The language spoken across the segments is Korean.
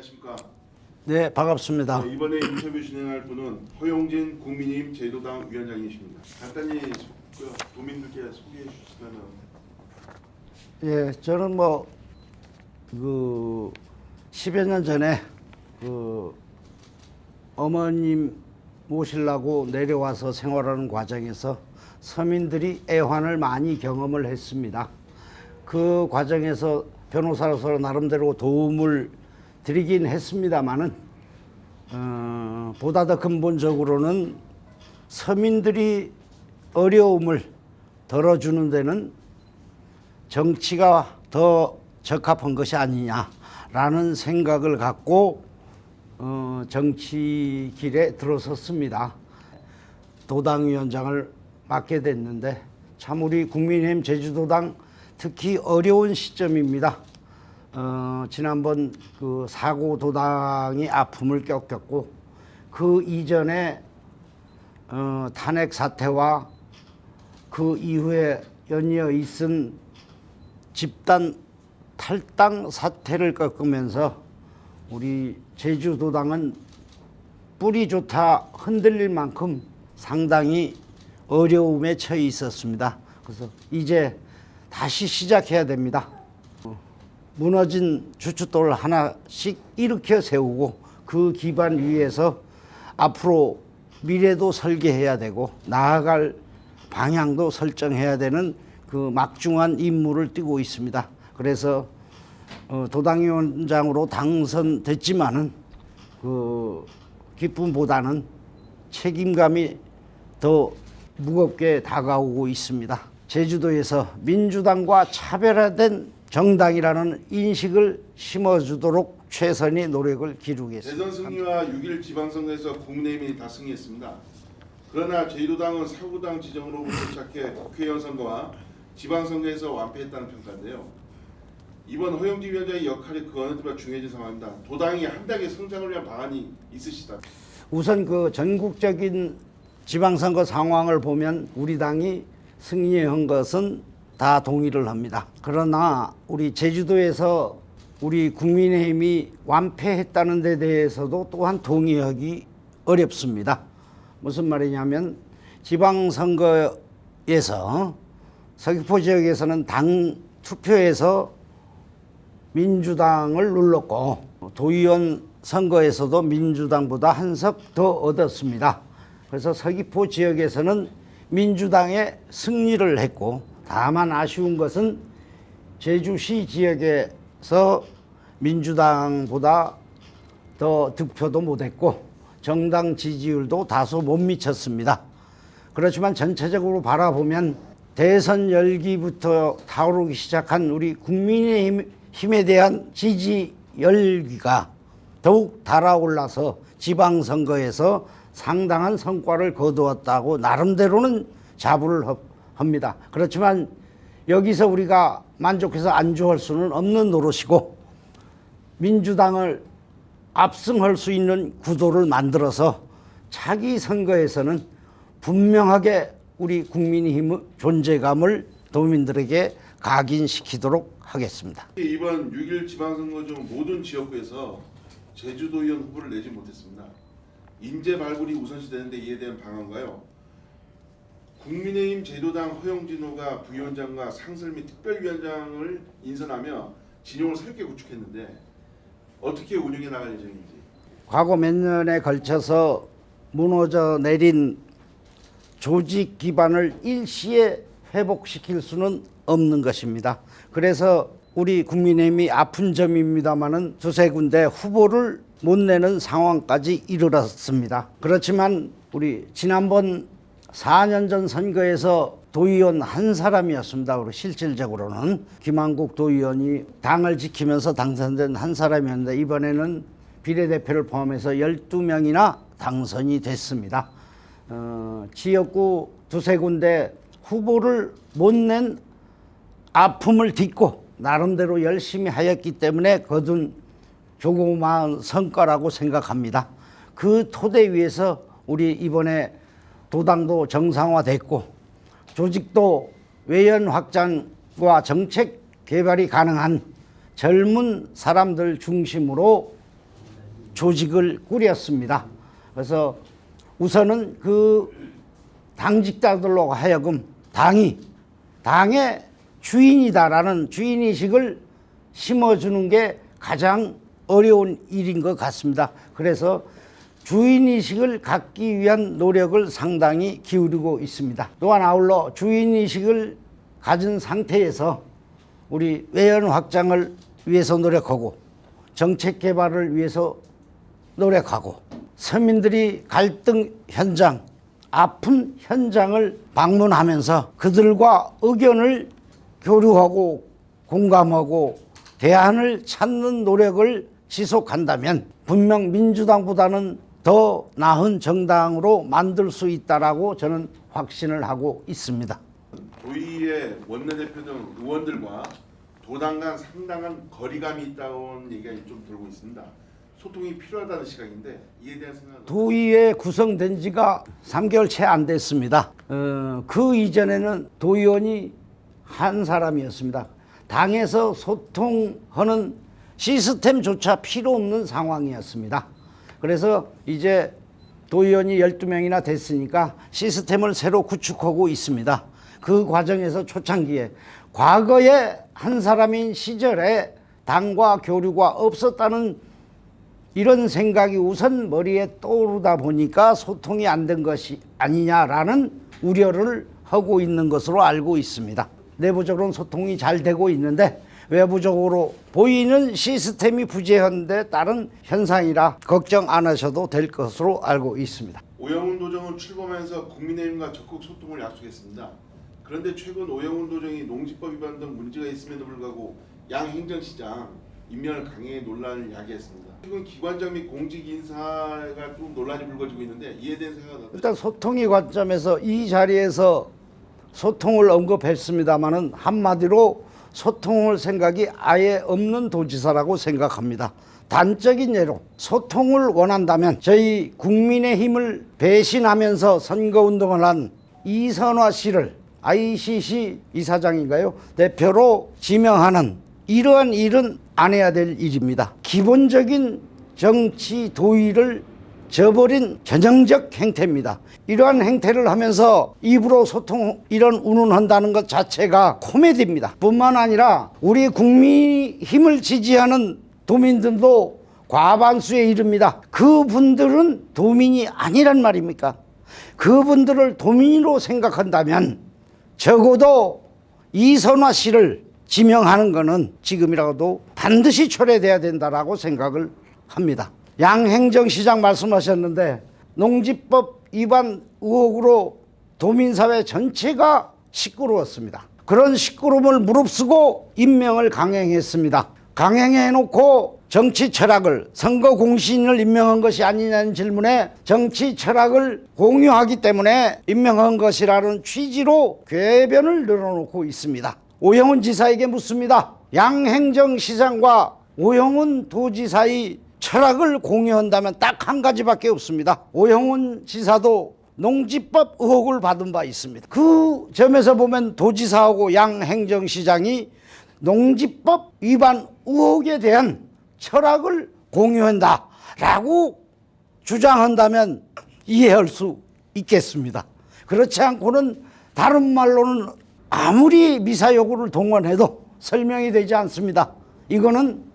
안녕하십니까? 네, 반갑습니다. 네, 이번에 인터뷰 진행할 분은 허용진 국민의힘 제도당 위원장이십니다. 간단히 도민들께 소개해 주시면. 예, 저는 그 10여 년 전에 그 어머님 모시려고 내려와서 생활하는 과정에서 서민들이 애환을 많이 경험을 했습니다. 그 과정에서 변호사로서 나름대로 도움을 드리긴 했습니다만은 보다 더 근본적으로는 서민들이 어려움을 덜어주는 데는 정치가 더 적합한 것이 아니냐라는 생각을 갖고 정치 길에 들어섰습니다. 도당위원장을 맡게 됐는데 참 우리 국민의힘 제주도당 특히 어려운 시점입니다. 지난번 그 사고 도당이 아픔을 겪었고 그 이전에 탄핵 사태와 그 이후에 연이어 있은 집단 탈당 사태를 겪으면서 우리 제주도당은 뿌리조차 흔들릴 만큼 상당히 어려움에 처해 있었습니다. 그래서 이제 다시 시작해야 됩니다. 무너진 주춧돌을 하나씩 일으켜 세우고 그 기반 위에서 앞으로 미래도 설계해야 되고 나아갈 방향도 설정해야 되는 그 막중한 임무를 띠고 있습니다. 그래서 도당위원장으로 당선됐지만은 그 기쁨보다는 책임감이 더 무겁게 다가오고 있습니다. 제주도에서 민주당과 차별화된 정당이라는 인식을 심어주도록 최선의 노력을 기울이겠습니다. 대선 승리와 6.1 지방선거에서 국민의힘이 다 승리했습니다. 그러나 제주도당은 사구당 지정으로부터 시작해 국회의원 선거와 지방선거에서 완패했다는 평가인데요. 이번 허용진 위원장의 역할이 그 어느 때보다 중요해진 상황입니다. 도당이 한 단계 성장을 위한 방안이 있으시다. 우선 그 전국적인 지방선거 상황을 보면 우리 당이 승리한 것은 다 동의를 합니다. 그러나 우리 제주도에서 우리 국민의힘이 완패했다는 데 대해서도 또한 동의하기 어렵습니다. 무슨 말이냐면 지방선거에서 서귀포 지역에서는 당 투표에서 민주당을 눌렀고 도의원 선거에서도 민주당보다 한 석 더 얻었습니다. 그래서 서귀포 지역에서는 민주당의 승리를 했고 다만 아쉬운 것은 제주시 지역에서 민주당보다 더 득표도 못했고 정당 지지율도 다소 못 미쳤습니다. 그렇지만 전체적으로 바라보면 대선 열기부터 타오르기 시작한 우리 국민의힘에 대한 지지 열기가 더욱 달아올라서 지방선거에서 상당한 성과를 거두었다고 나름대로는 자부를 합니다. 그렇지만 여기서 우리가 만족해서 안주할 수는 없는 노릇이고 민주당을 압승할 수 있는 구도를 만들어서 차기 선거에서는 분명하게 우리 국민의힘의 존재감을 도민들에게 각인시키도록 하겠습니다. 이번 6.1 지방선거 중 모든 지역구에서 제주도의원 후보를 내지 못했습니다. 인재 발굴이 우선시 되는데 이에 대한 방안가요? 국민의힘 제도당 허용진 후가 부위원장과 상설 및 특별위원장을 인선하며 진영을 새롭게 구축했는데 어떻게 운영해 나갈 예정인지. 과거 몇 년에 걸쳐서 무너져 내린 조직 기반을 일시에 회복시킬 수는 없는 것입니다. 그래서 우리 국민의힘이 아픈 점입니다마는 두세 군데 후보를 못 내는 상황까지 이르렀습니다. 그렇지만 우리 지난번 4년 전 선거에서 도의원 한 사람이었습니다. 그리고 실질적으로는 김한국 도의원이 당을 지키면서 당선된 한 사람이었는데 이번에는 비례대표를 포함해서 12명이나 당선이 됐습니다. 지역구 두세 군데 후보를 못 낸 아픔을 딛고 나름대로 열심히 하였기 때문에 거둔 조그마한 성과라고 생각합니다. 그 토대 위에서 우리 이번에 도당도 정상화됐고 조직도 외연 확장과 정책 개발이 가능한 젊은 사람들 중심으로 조직을 꾸렸습니다. 그래서 우선은 그 당직자들로 하여금 당의 주인이다라는 주인의식을 심어주는 게 가장 어려운 일인 것 같습니다. 그래서 주인의식을 갖기 위한 노력을 상당히 기울이고 있습니다. 또한 아울러 주인의식을 가진 상태에서 우리 외연 확장을 위해서 노력하고 정책 개발을 위해서 노력하고 서민들이 갈등 현장, 아픈 현장을 방문하면서 그들과 의견을 교류하고 공감하고 대안을 찾는 노력을 지속한다면 분명 민주당보다는 더 나은 정당으로 만들 수 있다라고 저는 확신을 하고 있습니다. 도의회 원내대표 등 의원들과 도당 간 상당한 거리감이 있다는 얘기가 좀 들고 있습니다. 소통이 필요하다는 시각인데 이에 대한 생각은? 도의회 구성된 지가 3개월 채 안 됐습니다. 그 이전에는 도의원이 한 사람이었습니다. 당에서 소통하는 시스템조차 필요 없는 상황이었습니다. 그래서 이제 도의원이 12명이나 됐으니까 시스템을 새로 구축하고 있습니다. 그 과정에서 초창기에 과거에 한 사람인 시절에 당과 교류가 없었다는 이런 생각이 우선 머리에 떠오르다 보니까 소통이 안 된 것이 아니냐라는 우려를 하고 있는 것으로 알고 있습니다. 내부적으로는 소통이 잘 되고 있는데 외부적으로 보이는 시스템이 부재한 데 따른 현상이라 걱정 안 하셔도 될 것으로 알고 있습니다. 오영훈 도정은 출범하면서 국민의힘과 적극 소통을 약속했습니다. 그런데 최근 오영훈 도정이 농지법 위반 등 문제가 있음에도 불구하고 양 행정시장 임명을 강행해 논란을 야기했습니다. 최근 기관장 및 공직 인사가 좀 논란이 불거지고 있는데 이에 대한 생각은 어떠세요? 일단 소통의 관점에서 이 자리에서 소통을 언급했습니다마는 한마디로 소통할 생각이 아예 없는 도지사라고 생각합니다. 단적인 예로 소통을 원한다면 저희 국민의힘을 배신하면서 선거운동을 한 이선화 씨를 ICC 이사장인가요? 대표로 지명하는 이러한 일은 안 해야 될 일입니다. 기본적인 정치 도의를 저버린 전형적 행태입니다. 이러한 행태를 하면서 입으로 소통 이런 운운한다는 것 자체가 코미디입니다. 뿐만 아니라 우리 국민힘을 지지하는 도민들도 과반수에 이릅니다. 그분들은 도민이 아니란 말입니까? 그분들을 도민으로 생각한다면 적어도 이선화 씨를 지명하는 것은 지금이라도 반드시 철회돼야 된다라고 생각을 합니다. 양행정시장 말씀하셨는데 농지법 위반 의혹으로 도민사회 전체가 시끄러웠습니다. 그런 시끄러움을 무릅쓰고 임명을 강행했습니다. 강행해놓고 정치 철학을 선거 공신을 임명한 것이 아니냐는 질문에 정치 철학을 공유하기 때문에 임명한 것이라는 취지로 궤변을 늘어놓고 있습니다. 오영훈 지사에게 묻습니다. 양행정시장과 오영훈 도지사의 철학을 공유한다면 딱 한 가지밖에 없습니다. 오영훈 지사도 농지법 의혹을 받은 바 있습니다. 그 점에서 보면 도지사하고 양행정시장이 농지법 위반 의혹에 대한 철학을 공유한다라고 주장한다면 이해할 수 있겠습니다. 그렇지 않고는 다른 말로는 아무리 미사여구를 동원해도 설명이 되지 않습니다. 이거는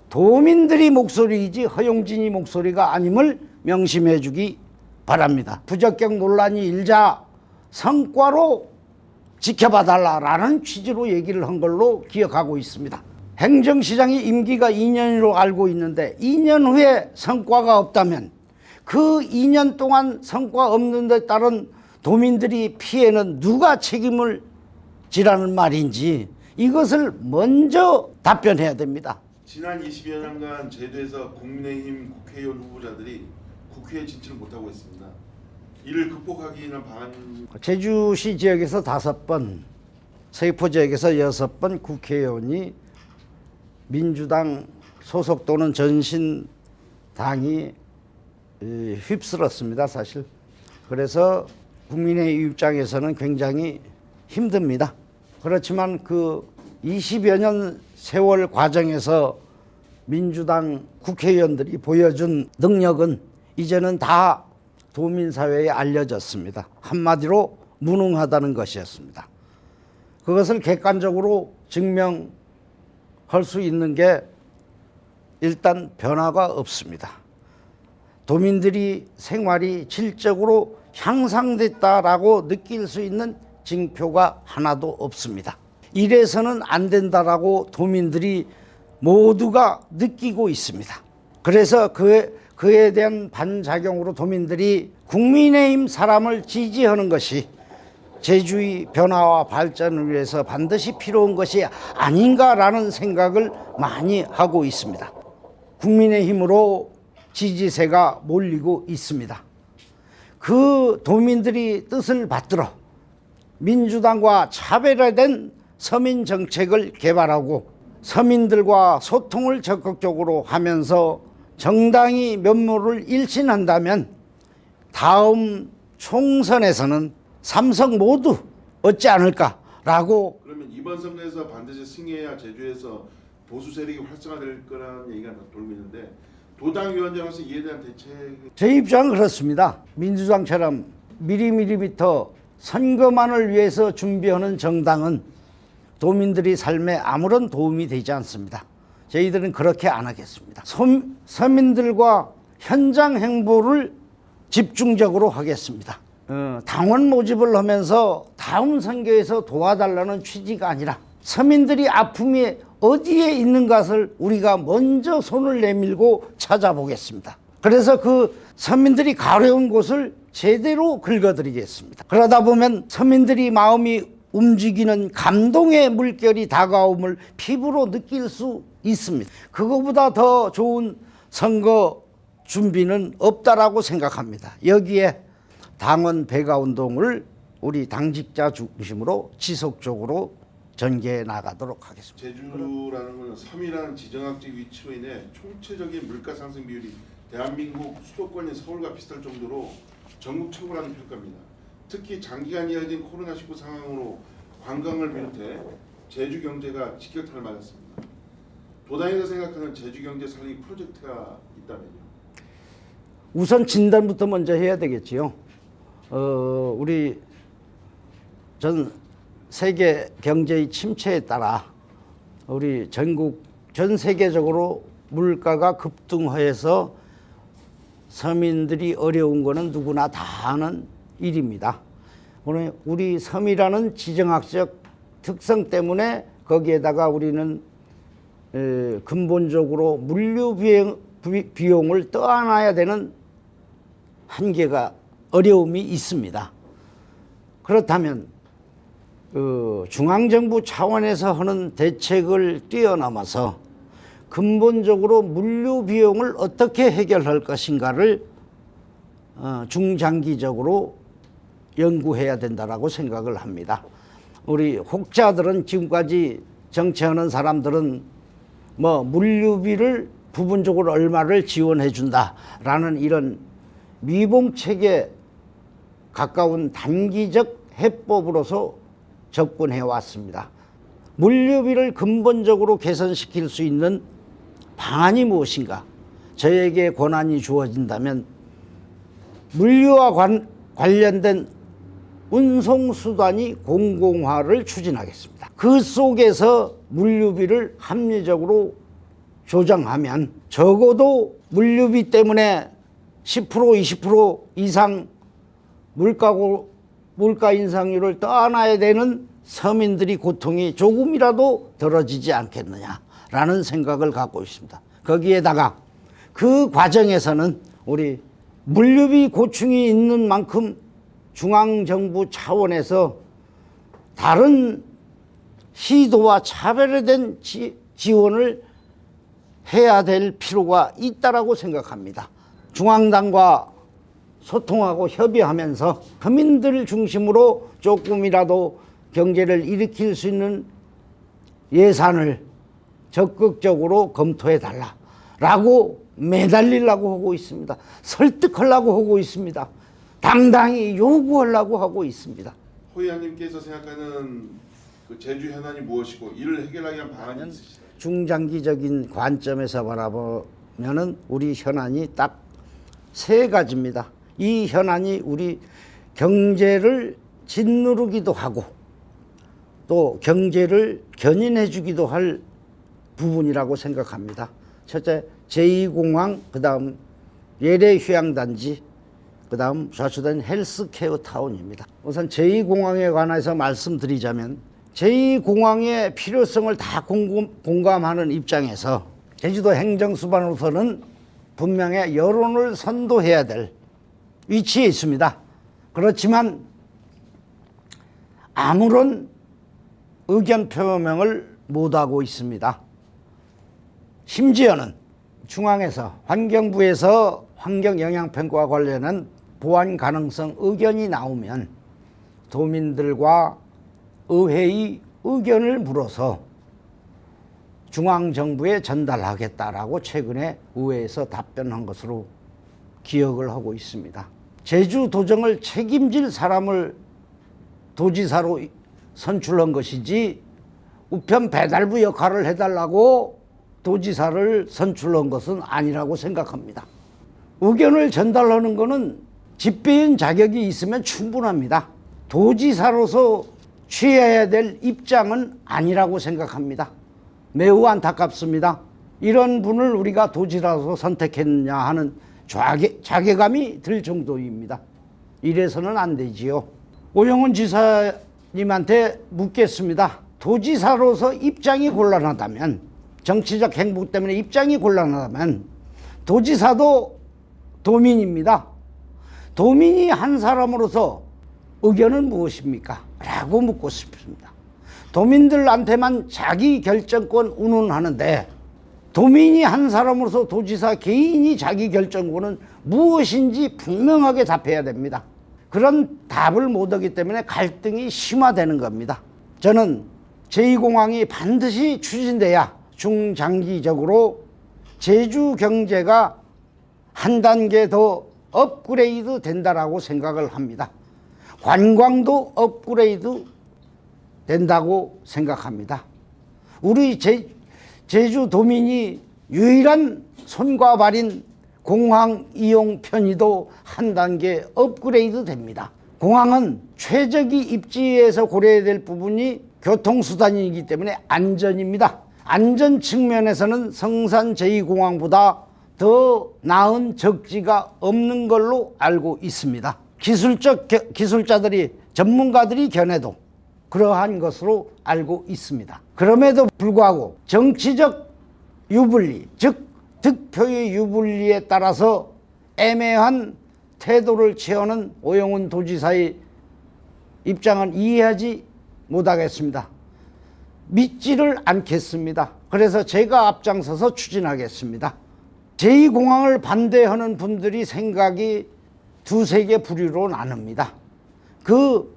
도민들이 목소리이지 허용진이 목소리가 아님을 명심해 주기 바랍니다. 부적격 논란이 일자 성과로 지켜봐 달라라는 취지로 얘기를 한 걸로 기억하고 있습니다. 행정시장이 임기가 2년으로 알고 있는데 2년 후에 성과가 없다면 그 2년 동안 성과 없는 데 따른 도민들이 피해는 누가 책임을 지라는 말인지 이것을 먼저 답변해야 됩니다. 지난 20여 년간 제도에서 국민의힘 국회의원 후보자들이 국회에 진출을 못하고 있습니다. 이를 극복하기 위한 방안. 제주시 지역에서 5번, 서귀포 지역에서 6번 국회의원이 민주당 소속 또는 전신당이 휩쓸었습니다. 사실. 그래서 국민의 입장에서는 굉장히 힘듭니다. 그렇지만 그 20여 년 세월 과정에서 민주당 국회의원들이 보여준 능력은 이제는 다 도민사회에 알려졌습니다. 한마디로 무능하다는 것이었습니다. 그것을 객관적으로 증명할 수 있는 게 일단 변화가 없습니다. 도민들이 생활이 질적으로 향상됐다라고 느낄 수 있는 징표가 하나도 없습니다. 이래서는 안 된다라고 도민들이 모두가 느끼고 있습니다. 그래서 그에 대한 반작용으로 도민들이 국민의힘 사람을 지지하는 것이 제주의 변화와 발전을 위해서 반드시 필요한 것이 아닌가라는 생각을 많이 하고 있습니다. 국민의힘으로 지지세가 몰리고 있습니다. 그 도민들이 뜻을 받들어 민주당과 차별화된 서민 정책을 개발하고 서민들과 소통을 적극적으로 하면서 정당이 면모를 일신한다면 다음 총선에서는 삼성 모두 얻지 않을까라고. 그러면 이번 선거에서 반드시 승리해야 제주에서 보수 세력이 활성화될 거라는 얘기가 돌고 있는데 도당 위원장으로서 이에 대한 대책. 제 입장은 그렇습니다. 민주당처럼 미리미리부터 선거만을 위해서 준비하는 정당은 도민들이 삶에 아무런 도움이 되지 않습니다. 저희들은 그렇게 안 하겠습니다. 서민들과 현장 행보를 집중적으로 하겠습니다. 당원 모집을 하면서 다음 선거에서 도와달라는 취지가 아니라 서민들이 아픔이 어디에 있는 것을 우리가 먼저 손을 내밀고 찾아보겠습니다. 그래서 그 서민들이 가려운 곳을 제대로 긁어드리겠습니다. 그러다 보면 서민들이 마음이 움직이는 감동의 물결이 다가옴을 피부로 느낄 수 있습니다. 그거보다 더 좋은 선거 준비는 없다라고 생각합니다. 여기에 당원 배가 운동을 우리 당직자 중심으로 지속적으로 전개해 나가도록 하겠습니다. 제주라는 것은 섬이라는 지정학적 위치로 인해 총체적인 물가 상승 비율이 대한민국 수도권인 서울과 비슷할 정도로 전국 최고라는 평가입니다. 특히 장기간 이어진 코로나19 상황으로 관광을 비롯해 제주 경제가 직격탄을 맞았습니다. 도당에서 생각하는 제주 경제 살리기 프로젝트가 있다면요? 우선 진단부터 먼저 해야 되겠지요. 우리 전 세계 경제의 침체에 따라 우리 전 세계적으로 물가가 급등해서 서민들이 어려운 거는 누구나 다 아는 일입니다. 오늘 우리 섬이라는 지정학적 특성 때문에 거기에다가 우리는 근본적으로 물류 비용을 떠안아야 되는 한계가 어려움이 있습니다. 그렇다면 중앙정부 차원에서 하는 대책을 뛰어넘어서 근본적으로 물류 비용을 어떻게 해결할 것인가를 중장기적으로 연구해야 된다라고 생각을 합니다. 우리 혹자들은 지금까지 정치하는 사람들은 뭐 물류비를 부분적으로 얼마를 지원해 준다라는 이런 미봉책에 가까운 단기적 해법으로서 접근해 왔습니다. 물류비를 근본적으로 개선시킬 수 있는 방안이 무엇인가? 저에게 권한이 주어진다면 물류와 관련된 운송수단이 공공화를 추진하겠습니다. 그 속에서 물류비를 합리적으로 조정하면 적어도 물류비 때문에 10% 20% 이상 물가 인상률을 떠안아야 되는 서민들이 고통이 조금이라도 덜어지지 않겠느냐라는 생각을 갖고 있습니다. 거기에다가 그 과정에서는 우리 물류비 고충이 있는 만큼 중앙정부 차원에서 다른 시도와 차별화된 지원을 해야 될 필요가 있다라고 생각합니다. 중앙당과 소통하고 협의하면서 서민들 중심으로 조금이라도 경제를 일으킬 수 있는 예산을 적극적으로 검토해 달라라고 매달리려고 하고 있습니다. 설득하려고 하고 있습니다. 당당히 요구하려고 하고 있습니다. 호 의원님께서 생각하는 그 제주 현안이 무엇이고 이를 해결하기 위한 방안이 있으시나요? 중장기적인 관점에서 바라보면은 우리 현안이 딱 세 가지입니다. 이 현안이 우리 경제를 짓누르기도 하고 또 경제를 견인해 주기도 할 부분이라고 생각합니다. 첫째, 제2공항, 그 다음 예래휴양단지, 그 다음 좌초된 헬스케어 타운입니다. 우선 제2공항에 관해서 말씀드리자면 제2공항의 필요성을 다 공감하는 입장에서 제주도 행정수반으로서는 분명히 여론을 선도해야 될 위치에 있습니다. 그렇지만 아무런 의견 표명을 못하고 있습니다. 심지어는 중앙에서 환경부에서 환경영향평가와 관련한 보완 가능성 의견이 나오면 도민들과 의회의 의견을 물어서 중앙정부에 전달하겠다라고 최근에 의회에서 답변한 것으로 기억을 하고 있습니다. 제주도정을 책임질 사람을 도지사로 선출한 것이지 우편 배달부 역할을 해달라고 도지사를 선출한 것은 아니라고 생각합니다. 의견을 전달하는 것은 집배인 자격이 있으면 충분합니다. 도지사로서 취해야 될 입장은 아니라고 생각합니다. 매우 안타깝습니다. 이런 분을 우리가 도지사로서 선택했냐 하는 자괴감이 들 정도입니다. 이래서는 안 되지요. 오영훈 지사님한테 묻겠습니다. 도지사로서 입장이 곤란하다면, 정치적 행보 때문에 입장이 곤란하다면 도지사도 도민입니다. 도민이 한 사람으로서 의견은 무엇입니까? 라고 묻고 싶습니다. 도민들한테만 자기 결정권 운운하는데 도민이 한 사람으로서 도지사 개인이 자기 결정권은 무엇인지 분명하게 답해야 됩니다. 그런 답을 못하기 때문에 갈등이 심화되는 겁니다. 저는 제2공항이 반드시 추진돼야 중장기적으로 제주 경제가 한 단계 더 업그레이드 된다라고 생각을 합니다. 관광도 업그레이드 된다고 생각합니다. 우리 제주도민이 유일한 손과 발인 공항 이용 편의도 한 단계 업그레이드 됩니다. 공항은 최적의 입지에서 고려해야 될 부분이 교통수단이기 때문에 안전입니다. 안전 측면에서는 성산 제2공항보다 더 나은 적지가 없는 걸로 알고 있습니다. 기술자들이 전문가들이 견해도 그러한 것으로 알고 있습니다. 그럼에도 불구하고 정치적 유불리, 즉 득표의 유불리에 따라서 애매한 태도를 취하는 오영훈 도지사의 입장은 이해하지 못하겠습니다. 믿지를 않겠습니다. 그래서 제가 앞장서서 추진하겠습니다. 제2공항을 반대하는 분들이 생각이 두세 개 부류로 나눕니다. 그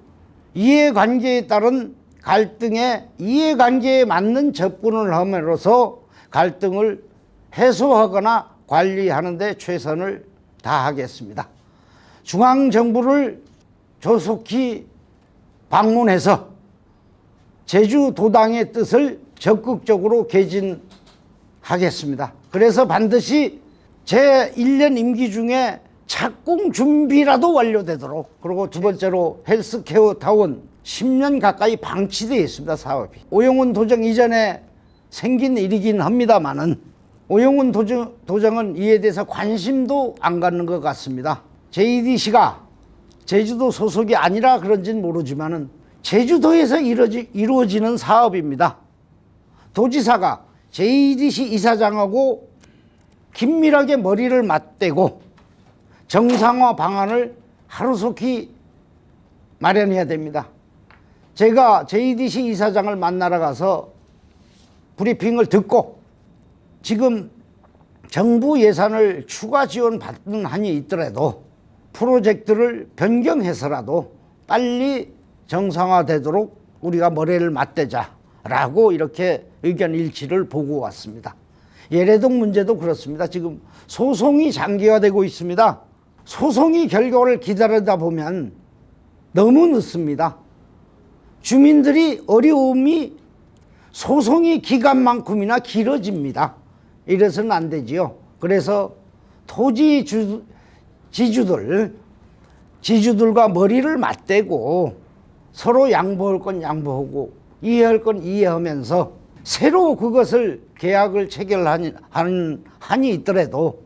이해관계에 따른 갈등에 이해관계에 맞는 접근을 함으로써 갈등을 해소하거나 관리하는 데 최선을 다하겠습니다. 중앙정부를 조속히 방문해서 제주도당의 뜻을 적극적으로 개진하겠습니다. 그래서 반드시 제 1년 임기 중에 착공 준비라도 완료되도록, 그리고 두 번째로 헬스케어 타운 10년 가까이 방치되어 있습니다. 사업이. 오영훈 도정 이전에 생긴 일이긴 합니다만은 오영훈 도정은 이에 대해서 관심도 안 갖는 것 같습니다. JDC가 제주도 소속이 아니라 그런지는 모르지만은 제주도에서 이루어지는 사업입니다. 도지사가 JDC 이사장하고 긴밀하게 머리를 맞대고 정상화 방안을 하루속히 마련해야 됩니다. 제가 JDC 이사장을 만나러 가서 브리핑을 듣고 지금 정부 예산을 추가 지원받는 한이 있더라도 프로젝트를 변경해서라도 빨리 정상화되도록 우리가 머리를 맞대자라고 이렇게 의견 일치를 보고 왔습니다. 예래동 문제도 그렇습니다. 지금 소송이 장기화되고 있습니다. 소송이 결과를 기다리다 보면 너무 늦습니다. 주민들이 어려움이 소송이 기간만큼이나 길어집니다. 이래서는 안 되지요. 그래서 토지 지주들과 머리를 맞대고 서로 양보할 건 양보하고 이해할 건 이해하면서 새로 그것을 계약을 체결하는 한이 있더라도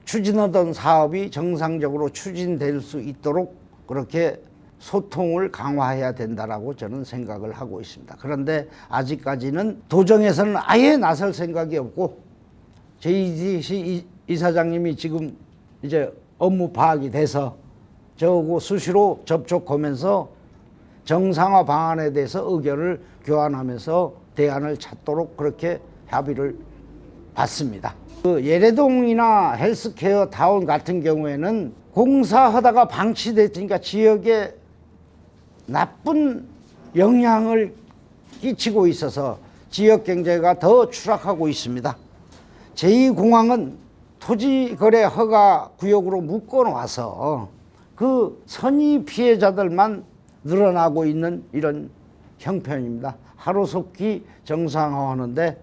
추진하던 사업이 정상적으로 추진될 수 있도록 그렇게 소통을 강화해야 된다라고 저는 생각을 하고 있습니다. 그런데 아직까지는 도정에서는 아예 나설 생각이 없고 JTC 이사장님이 지금 이제 업무 파악이 돼서 저하고 수시로 접촉하면서 정상화 방안에 대해서 의견을 교환하면서 대안을 찾도록 그렇게 합의를 받습니다. 그 예래동이나 헬스케어 타운 같은 경우에는 공사하다가 방치됐으니까 지역에 나쁜 영향을 끼치고 있어서 지역 경제가 더 추락하고 있습니다. 제2공항은 토지거래 허가 구역으로 묶어놓아서 그 선의 피해자들만 늘어나고 있는 이런 형편입니다. 하루속히 정상화하는데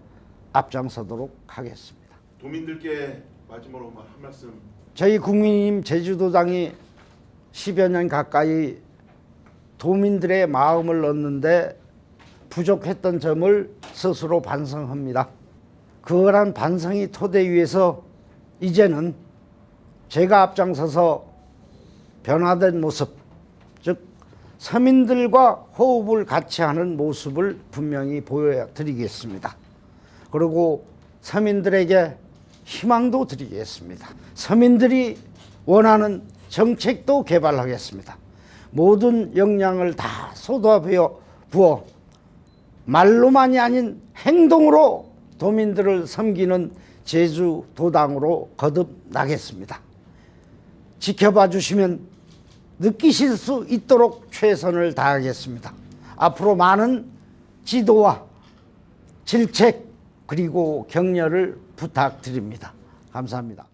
앞장서도록 하겠습니다. 도민들께 마지막으로 한 말씀. 저희 국민의힘 제주도당이 10여 년 가까이 도민들의 마음을 얻는데 부족했던 점을 스스로 반성합니다. 그러한 반성이 토대 위에서 이제는 제가 앞장서서 변화된 모습, 즉 서민들과 호흡을 같이 하는 모습을 분명히 보여드리겠습니다. 그리고 서민들에게 희망도 드리겠습니다. 서민들이 원하는 정책도 개발하겠습니다. 모든 역량을 다 쏟아부어 말로만이 아닌 행동으로 도민들을 섬기는 제주도당으로 거듭나겠습니다. 지켜봐 주시면 느끼실 수 있도록 최선을 다하겠습니다. 앞으로 많은 지도와 질책 그리고 격려를 부탁드립니다. 감사합니다.